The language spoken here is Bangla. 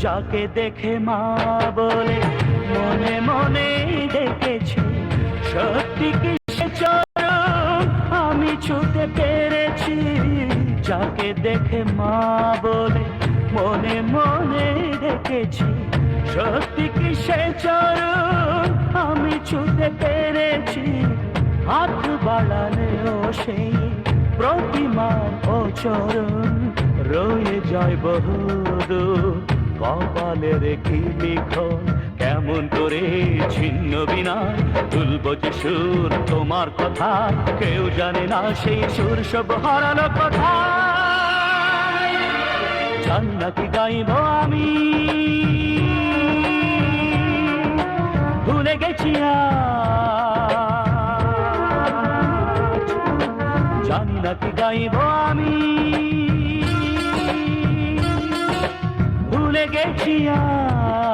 যাকে দেখে মা বলে মনে মনে ডেকেছি, সত্যি কি সে চরণ আমি ছুঁতে পেরেছি। যাকে দেখে মা বলে মনে মনে ডেকেছি, সত্যি কি সে চরণ আমি ছুঁতে পেরেছি। হাত বাড়ালেও সেই প্রতিমার ও চরণ রয়ে যায় বহুদূর। কপালের কি লিখন কেমন করে ছিন্ন বিনায় তুলব যে সুর তোমার কথা, কেউ জানে না সেই সুর সব হারানো কথা। জানি না কি গাইব আমি, ভুলে গেছি আজ। জানি না কি গাইব আমি, ভুলে গেছি আজ।